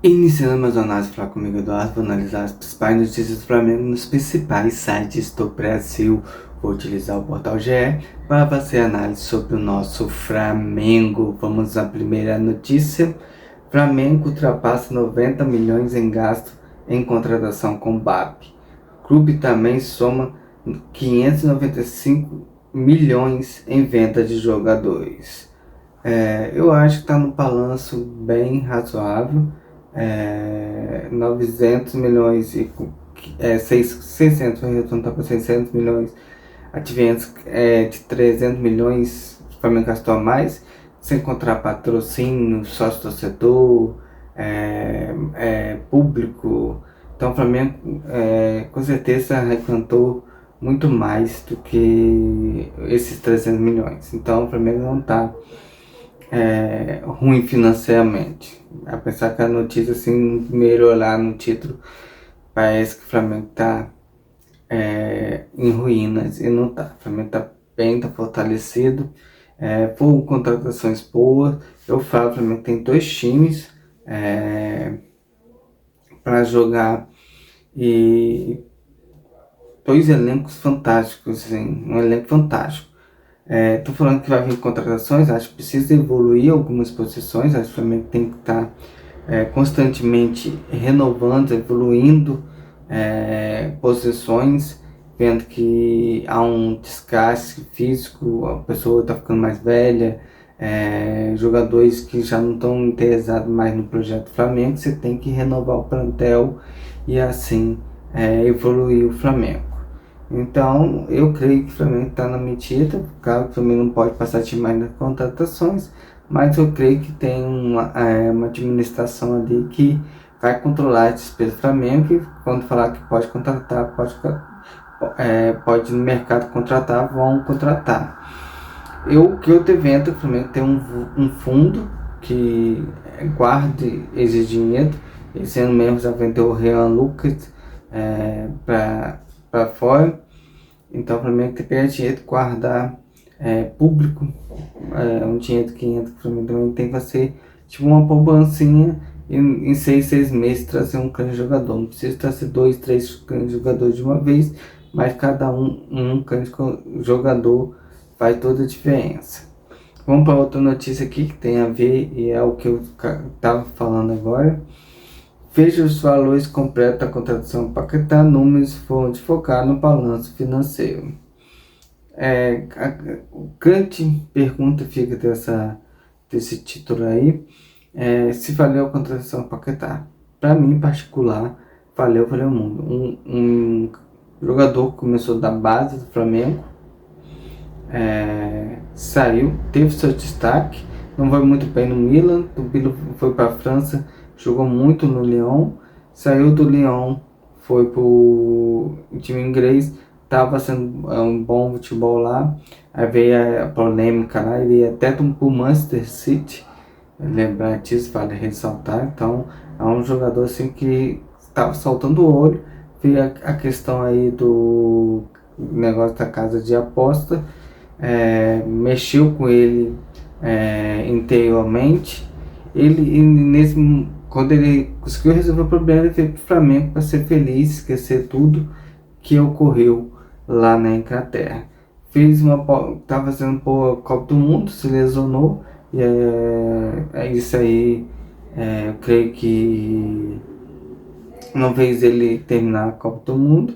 Iniciando meus análises, falar comigo, Eduardo, vou analisar as principais notícias do Flamengo nos principais sites do Brasil. Vou utilizar o portal GE para fazer análise sobre o nosso Flamengo. Vamos à primeira notícia. Flamengo ultrapassa 90 milhões em gasto em contratação com BAP. O clube também soma 595 milhões em venda de jogadores. Eu acho que está no balanço bem razoável. 900 milhões e 600, vou arredondar para 600 milhões, adventos de 300 milhões, o Flamengo gastou a mais, sem contar patrocínio, sócio-torcedor, público. Então o Flamengo com certeza arrecadou muito mais do que esses 300 milhões. Então o Flamengo não está ruim financeiramente. Apesar que a notícia, assim, no primeiro olhar no título, parece que o Flamengo está em ruínas, e não está. O Flamengo está bem, está fortalecido, por contratações boas. Eu falo, o Flamengo tem dois times para jogar e dois elencos fantásticos, assim, um elenco fantástico. Tô falando que vai vir contratações, acho que precisa evoluir algumas posições, acho que o Flamengo tem que estar constantemente renovando, evoluindo posições, vendo que há um desgaste físico, a pessoa está ficando mais velha, jogadores que já não estão interessados mais no projeto Flamengo, você tem que renovar o plantel e assim evoluir o Flamengo. Então, eu creio que o Flamengo está na medida. Claro que o Flamengo não pode passar demais nas contratações, mas eu creio que tem uma administração ali que vai controlar as despesas do Flamengo, e quando falar que pode contratar, pode no mercado contratar, vão contratar. O que eu te vendo, o Flamengo tem um fundo que guarde esse dinheiro. Esse ano mesmo já vendeu o Renan Lucas para fora. Então o Flamengo tem que pegar dinheiro, guardar público, um dinheiro que entra. O Flamengo também tem que fazer tipo uma poupancinha, em 6 meses trazer um grande jogador. Não precisa trazer 2, 3 grandes jogadores de uma vez, mas cada um grande jogador faz toda a diferença. Vamos para outra notícia aqui que tem a ver, e é o que eu estava falando agora. Veja os valores completos da contratação Paquetá, números foram focar no balanço financeiro. A grande pergunta fica desse título aí, se valeu a contratação Paquetá. Para mim, em particular, valeu muito. Um jogador que começou da base do Flamengo, saiu, teve seu destaque, não foi muito bem no Milan, do Milan foi para a França, jogou muito no Lyon, saiu do Lyon, foi pro time inglês, estava sendo um bom futebol lá, aí veio a polêmica lá, ele ia até pro Manchester City, lembrar disso, vale ressaltar. Então é um jogador assim que estava soltando o olho, veio a questão aí do negócio da casa de aposta, mexeu com ele interiormente. Quando ele conseguiu resolver o problema, ele veio para o Flamengo para ser feliz, esquecer tudo que ocorreu lá na Inglaterra. Estava fazendo por Copa do Mundo, se lesionou, e é isso aí. Eu creio que não fez ele terminar a Copa do Mundo,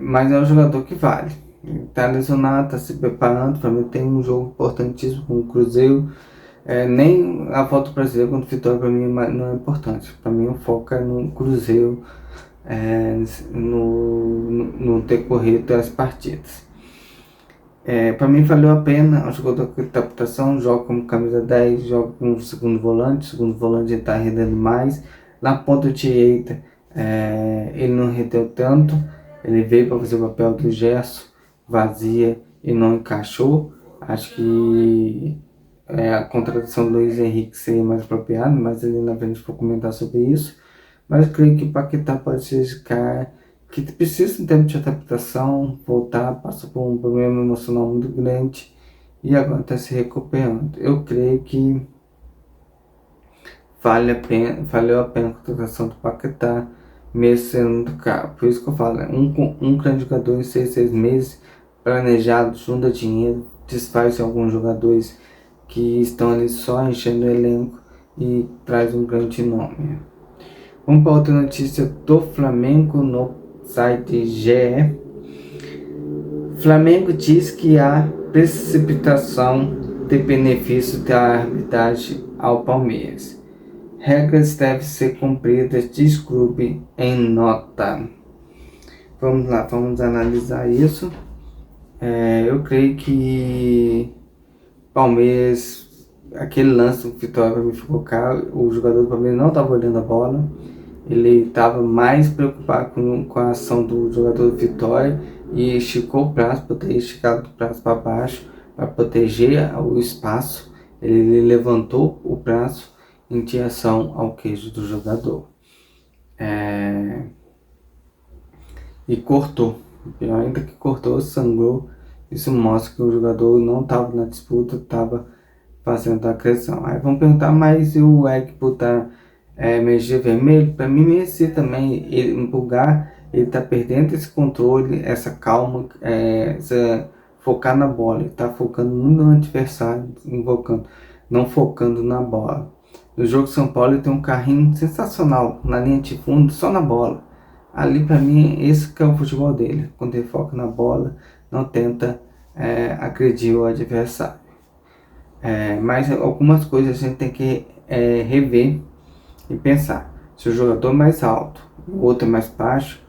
mas é um jogador que vale. Está lesionado, está se preparando. O Flamengo tem um jogo importantíssimo com o Cruzeiro. Nem a volta do brasileiro contra o Vitória para mim não é importante. Para mim o foco é no Cruzeiro, no decorrer das partidas. Para mim valeu a pena. O jogador com adaptação, joga como camisa 10, joga como segundo volante. O segundo volante está rendendo mais. Na ponta direita ele não rendeu tanto. Ele veio para fazer o papel do Gerson, vazia, e não encaixou. Acho que a contratação do Luiz Henrique seria mais apropriada, mas ali na frente vou comentar sobre isso. Mas eu creio que o Paquetá pode ser esse cara que precisa de um tempo de adaptação, voltar, passou por um problema emocional muito grande e agora está se recuperando. Eu creio que valeu a pena a contratação do Paquetá, mesmo sendo muito caro. Por isso que eu falo, um grande jogador em 6 meses, planejado, junta dinheiro, desfaz alguns jogadores que estão ali só enchendo o elenco e traz um grande nome. Vamos para outra notícia do Flamengo no site GE. Flamengo diz que há precipitação de benefício da arbitragem ao Palmeiras. Regras devem ser cumpridas, diz clube em nota. Vamos lá, vamos analisar isso. Eu creio que Palmeiras, aquele lance do Vitória para mim ficou caro. O jogador do Palmeiras não estava olhando a bola. Ele estava mais preocupado com a ação do jogador do Vitória e esticou o braço, por ter esticado o braço para baixo para proteger o espaço. Ele levantou o braço em direção ao queijo do jogador. E cortou. Pior ainda que cortou, sangrou. Isso mostra que o jogador não estava na disputa, estava fazendo a agressão. Aí vamos perguntar, mas e o Ekpo tá merecia vermelho? Para mim merecia também. Ele, em lugar, ele tá perdendo esse controle, essa calma, focar na bola. Ele tá focando muito no adversário, não focando na bola. No jogo de São Paulo ele tem um carrinho sensacional na linha de fundo, só na bola. Ali para mim, esse que é o futebol dele. Quando ele foca na bola, não tenta agredir o adversário. Mas algumas coisas a gente tem que rever e pensar. Se o jogador é mais alto, o outro é mais baixo,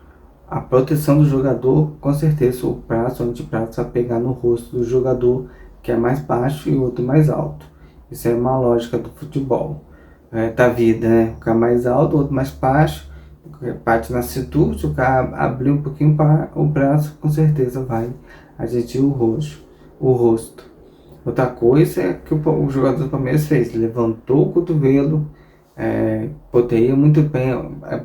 a proteção do jogador, com certeza o braço, o antebraço vai pegar no rosto do jogador que é mais baixo e o outro mais alto. Isso é uma lógica do futebol, da vida, né? O cara mais alto, o outro mais baixo, parte na cintura. Se o cara abrir um pouquinho para o braço, com certeza vai atingir o rosto. Outra coisa é que o jogador do Palmeiras fez, levantou o cotovelo, poderia muito bem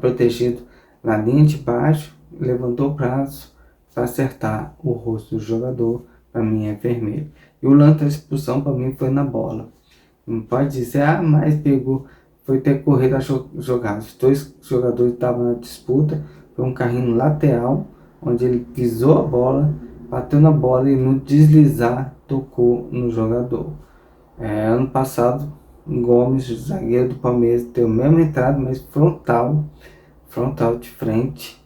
protegido na linha de baixo, levantou o braço para acertar o rosto do jogador. Para mim é vermelho. E o lance da expulsão para mim foi na bola. Não pode dizer, mas pegou, foi ter corrido a jogar. Os dois jogadores estavam na disputa, foi um carrinho lateral, onde ele pisou a bola, bateu na bola e no deslizar tocou no jogador. Ano passado, Gomes, zagueiro do Palmeiras, deu a mesma entrada, mas frontal de frente,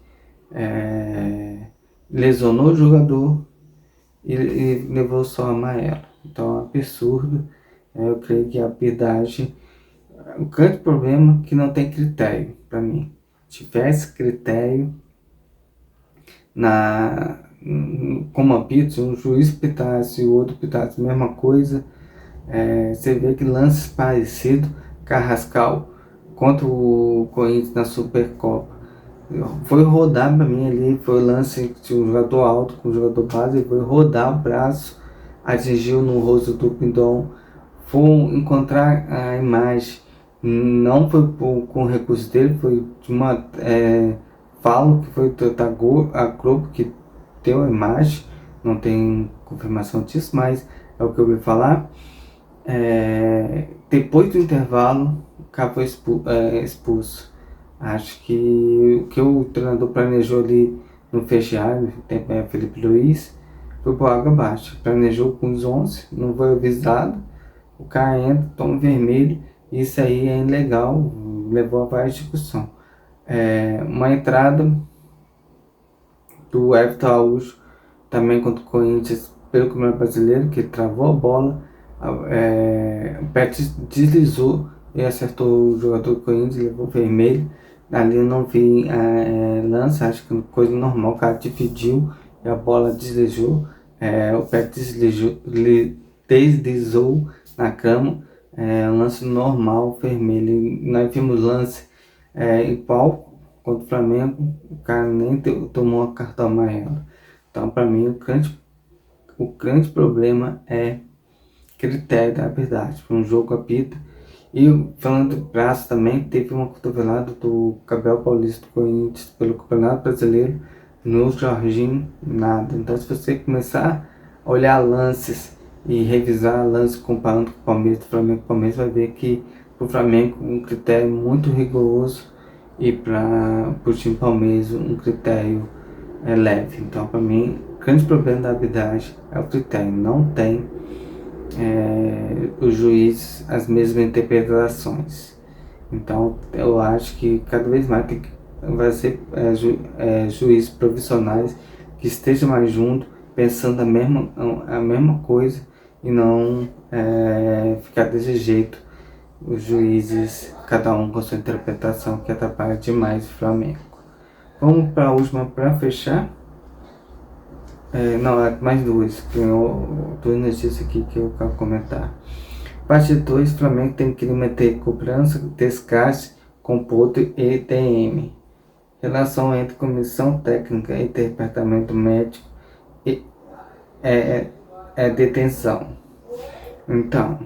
lesionou o jogador e levou só amarelo. Então é um absurdo. Eu creio que a arbitragem, o grande problema é que não tem critério para mim. Se tivesse critério como apito, um juiz pitasse e o outro pitasse a mesma coisa, você vê que lances parecidos, Carrascal contra o Corinthians na Supercopa, foi rodar para mim ali, foi lance de um jogador alto com um jogador base, ele foi rodar o braço, atingiu no rosto do Pindon. Foi encontrar a imagem, não foi com recurso dele, foi de uma falo que foi a Globo que deu a imagem, não tem confirmação disso, mas é o que eu ouvi falar. Depois do intervalo, o cara foi expulso. Acho que o que o treinador planejou ali no vestiário, Felipe Luiz, foi por água abaixo. Planejou com os 11, não foi avisado. O cara entra, toma vermelho, isso aí é ilegal, levou a várias discussões. Uma entrada do Everton Araújo, também contra o Corinthians, pelo Campeonato Brasileiro, que travou a bola, o pé deslizou e acertou o jogador do Corinthians, levou vermelho. Ali eu não vi lance, acho que coisa normal, o cara dividiu e a bola deslizou, o pé deslizou na cama, um lance normal, vermelho. Nós vimos lance em palco contra o Flamengo, o cara nem tomou a cartão amarelo. Então, para mim, o grande problema é critério da verdade. Foi um jogo apita. E falando do braço também, teve uma cotovelada do Gabriel Paulista do Corinthians pelo Campeonato Brasileiro, no Jorginho, nada. Então, se você começar a olhar lances e revisar lances comparando com o Palmeiras, do Flamengo, o Palmeiras vai ver que o Flamengo um critério muito rigoroso e para o time Palmeiras um critério leve. Então, para mim, o grande problema da arbitragem é o critério. Não tem o juiz as mesmas interpretações. Então, eu acho que cada vez mais vai ser juízes profissionais que estejam mais juntos, pensando a mesma coisa e não ficar desse jeito, os juízes, cada um com sua interpretação, que atrapalha demais o Flamengo. Vamos para a última para fechar. Não, mais duas, duas notícias aqui que eu quero comentar. Parte 2, Flamengo tem que meter cobrança, desgaste, compoto e TM. Relação entre comissão técnica e departamento médico e detenção. Então,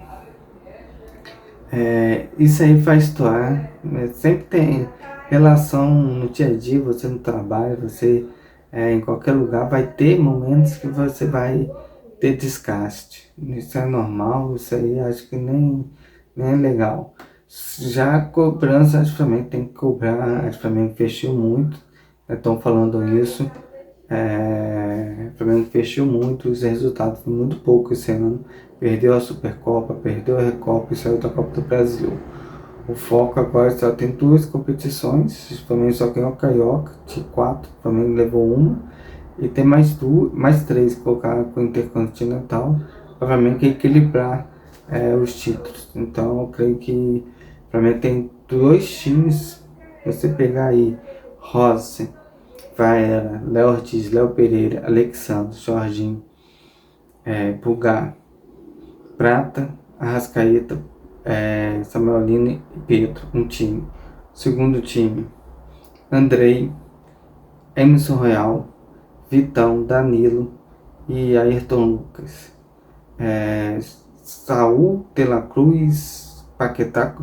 isso aí faz toar. Sempre tem relação no dia a dia, você no trabalho, você em qualquer lugar, vai ter momentos que você vai ter desgaste. Isso é normal, isso aí acho que nem é legal. Já a cobrança, acho que o Flamengo tem que cobrar, acho que o Flamengo fechou muito, estão falando isso. O Flamengo fechou muito, os resultados foram muito pouco esse ano. Perdeu a Supercopa, perdeu a Recopa e saiu da Copa do Brasil. O foco agora só tem duas competições, o Flamengo só ganhou o Carioca, de 4, o Flamengo levou uma, e tem mais três colocar com o Intercontinental, para o Flamengo equilibrar os títulos. Então eu creio que o Flamengo tem dois times, você pegar aí, Rossi, Vaera, Léo Ortiz, Léo Pereira, Alexandre, Jorginho, Pulgar, Prata, Arrascaeta, Samuel Lino e Pedro, um time. Segundo time, Andrei, Emerson Royal, Vitão, Danilo e Ayrton Lucas. Saul, De La Cruz, Paquetá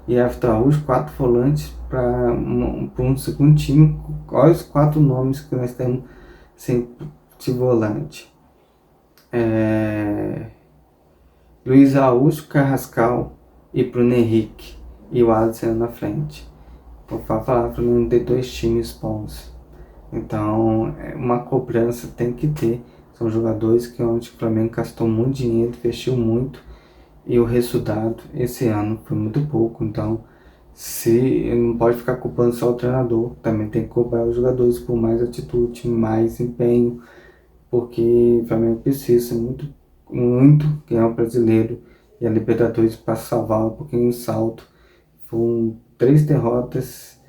e Everton Araújo, 4 volantes para um segundo time. Olha os 4 nomes que nós temos de volante. Luiz Araújo, Carrascal e Bruno Henrique e o Alisson na frente. Vou falar para não ter 2 times bons. Então, uma cobrança tem que ter. São jogadores que onde o Flamengo gastou muito dinheiro, investiu muito e o resultado esse ano foi muito pouco. Então, se não pode ficar culpando só o treinador, também tem que cobrar os jogadores por mais atitude, mais empenho, porque o Flamengo precisa muito ganhar o brasileiro e a Libertadores para salvar um pouquinho o salto. Foram 3 derrotas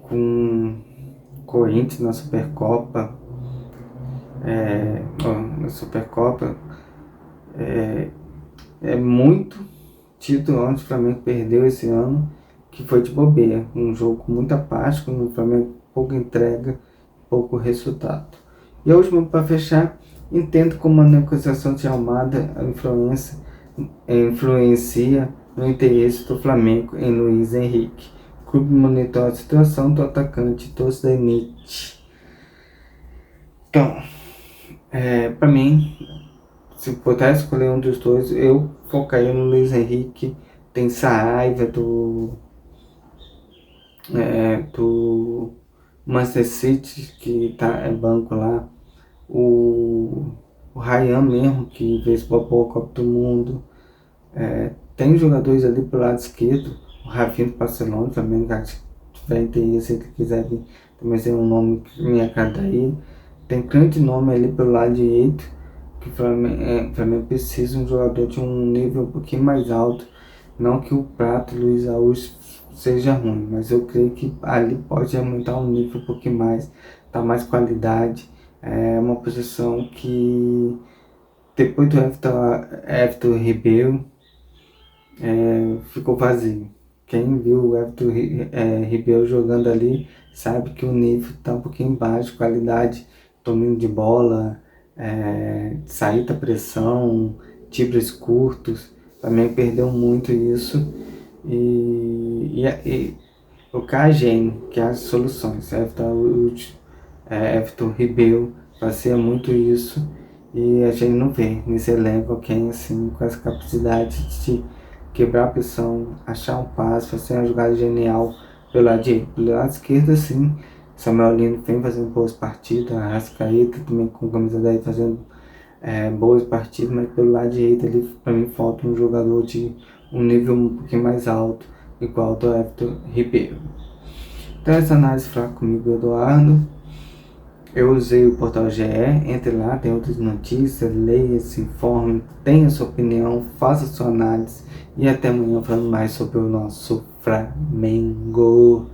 com Corinthians na Supercopa. Muito título onde o Flamengo perdeu esse ano, que foi de bobeira. Um jogo muito apático, no Flamengo pouca entrega, pouco resultado. E a última para fechar, entendo como a negociação de Almada influencia no interesse do Flamengo em Luiz Henrique. O clube monitora a situação do atacante dos demite. Então, para mim, se pudesse escolher um dos dois, eu focaria no Luiz Henrique. Tem Saraiva do Manchester City, que é banco lá. O Ryan mesmo, que fez uma boa Copa do Mundo. Tem jogadores ali pro lado esquerdo. O Rafinha do Barcelona também, se tiver interesse, se ele quiser vir, também tem um nome que me agrada aí. Tem grande nome ali pelo lado direito, que o Flamengo precisa de um jogador de um nível um pouquinho mais alto. Não que o Prato e o Luiz Araújo seja ruim, mas eu creio que ali pode aumentar o nível um pouquinho mais, dar mais qualidade. É uma posição que depois do Everton Ribeiro ficou vazio. Quem viu o Everton Ribeiro jogando ali sabe que o nível está um pouquinho baixo, qualidade, domínio de bola, saída da pressão, dribles curtos. Também perdeu muito isso. E o KGN, que é as soluções, Everton Ribeiro fazia muito isso E a gente não vê nesse elenco alguém assim com essa capacidade de quebrar a pressão, achar um passe, fazer uma jogada genial pelo lado direito. Pelo lado esquerdo, sim, Samuel Lino vem fazendo boas partidas, a Arrascaeta também com camisa 10 fazendo boas partidas, mas pelo lado direito ali, para mim, falta um jogador de um nível um pouquinho mais alto, igual ao do Everton Ribeiro. Então essa análise fraca comigo, Eduardo. Eu usei o portal GE, entre lá, tem outras notícias, leia, se informe, tenha sua opinião, faça sua análise e até amanhã falando mais sobre o nosso Flamengo.